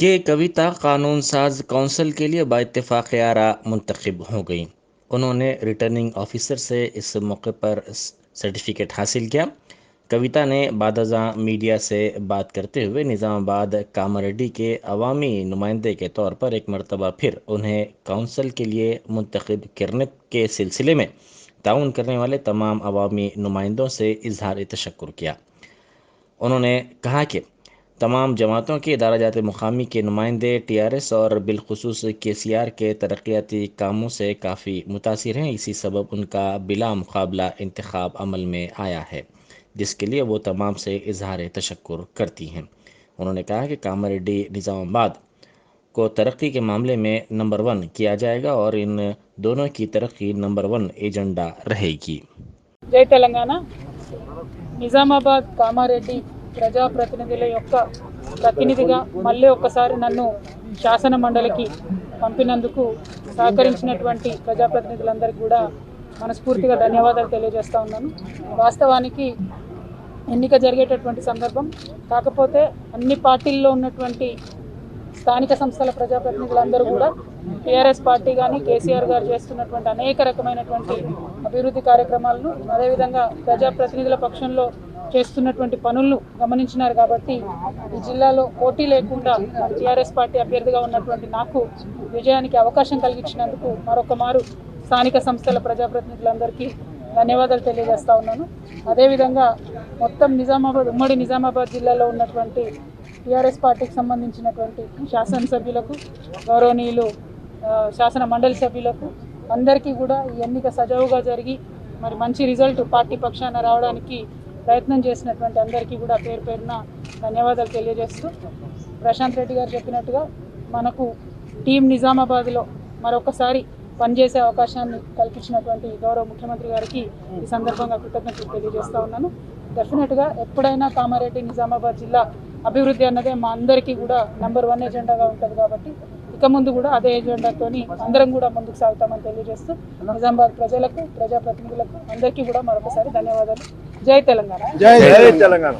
कि कविता कानून साज कौंसिल के लिए बाइत्तेफाक आरा मुंतखब हो गई। उन्होंने रिटर्निंग ऑफिसर से इस मौके पर सर्टिफिकेट हासिल किया। कविता ने बादजा मीडिया से बात करते हुए निज़ामाबाद कामारेड्डी के अवामी नुमाइंदे के तौर पर एक मरतबा फिर उन्हें कौंसिल के लिए मुंतखब करने के सिलसिले में ताउन करने वाले तमाम अवामी नुमाइंदों से इजहार तशक्कुर किया। उन्होंने कहा कि तमाम जमातों के दराजात मुकामी के नुमाइंदे TRS और बिलखुसूस KCR के तरक्याती कामों से काफ़ी मुतासिर हैं। इसी सबब उनका बिला मुकाबला इंतखाब अमल में आया है, जिसके लिए वो तमाम से इजहार तशक्कुर करती हैं। उन्होंने कहा कि कामारेड्डी निज़ामाबाद को तरक्की के मामले में नंबर 1 किया जाएगा और इन दोनों की तरक्की नंबर 1 एजेंडा रहेगी। జై తెలంగాణ. నిజామాబాద్ కామారెడ్డి ప్రజాప్రతినిధుల యొక్క ప్రతినిధిగా మళ్ళీ ఒక్కసారి నన్ను శాసన మండలికి పంపినందుకు సహకరించినటువంటి ప్రజాప్రతినిధులందరికీ కూడా మనస్ఫూర్తిగా ధన్యవాదాలు తెలియజేస్తా ఉన్నాను. వాస్తవానికి ఎన్నిక జరిగేటటువంటి సందర్భం, కాకపోతే అన్ని పార్టీల్లో ఉన్నటువంటి స్థానిక సంస్థల ప్రజాప్రతినిధులందరూ కూడా TRS పార్టీ కానీ KCR గారు చేస్తున్నటువంటి అనేక రకమైనటువంటి అభివృద్ధి కార్యక్రమాలను, అదేవిధంగా ప్రజాప్రతినిధుల పక్షంలో చేస్తున్నటువంటి పనులను గమనించినారు. కాబట్టి ఈ జిల్లాలో పోటీ లేకుండా TRS పార్టీ అభ్యర్థిగా ఉన్నటువంటి నాకు విజయానికి అవకాశం కలిగించినందుకు మరొక మారు స్థానిక సంస్థల ప్రజాప్రతినిధులందరికీ ధన్యవాదాలు తెలియజేస్తా ఉన్నాను. అదేవిధంగా మొత్తం ఉమ్మడి నిజామాబాద్ జిల్లాలో ఉన్నటువంటి TRS పార్టీకి సంబంధించినటువంటి శాసనసభ్యులకు, గౌరవనీయులు శాసన మండలి సభ్యులకు అందరికీ కూడా ఈ ఎన్నిక సజావుగా జరిగి మరి మంచి రిజల్ట్ పార్టీ పక్షాన రావడానికి ప్రయత్నం చేసినటువంటి అందరికీ కూడా పేరు పేరున ధన్యవాదాలు తెలియజేస్తూ, ప్రశాంత్ రెడ్డి గారు చెప్పినట్టుగా మనకు టీం నిజామాబాద్లో మరొకసారి పనిచేసే అవకాశాన్ని కల్పించినటువంటి గౌరవ ముఖ్యమంత్రి గారికి ఈ సందర్భంగా కృతజ్ఞతలు తెలియజేస్తూ ఉన్నాను. డెఫినెట్గా ఎప్పుడైనా కామారెడ్డి నిజామాబాద్ జిల్లా అభివృద్ధి అన్నదే మా అందరికీ కూడా నెంబర్ 1 ఎజెండాగా ఉంటుంది. కాబట్టి ఇక ముందు కూడా అదే ఎజెండాతోని అందరం కూడా ముందుకు సాగుతామని తెలియజేస్తూ నిజామాబాద్ ప్రజలకు, ప్రజాప్రతినిధులకు అందరికీ కూడా మరొకసారి ధన్యవాదాలు. జై తెలంగాణ. జై తెలంగాణ.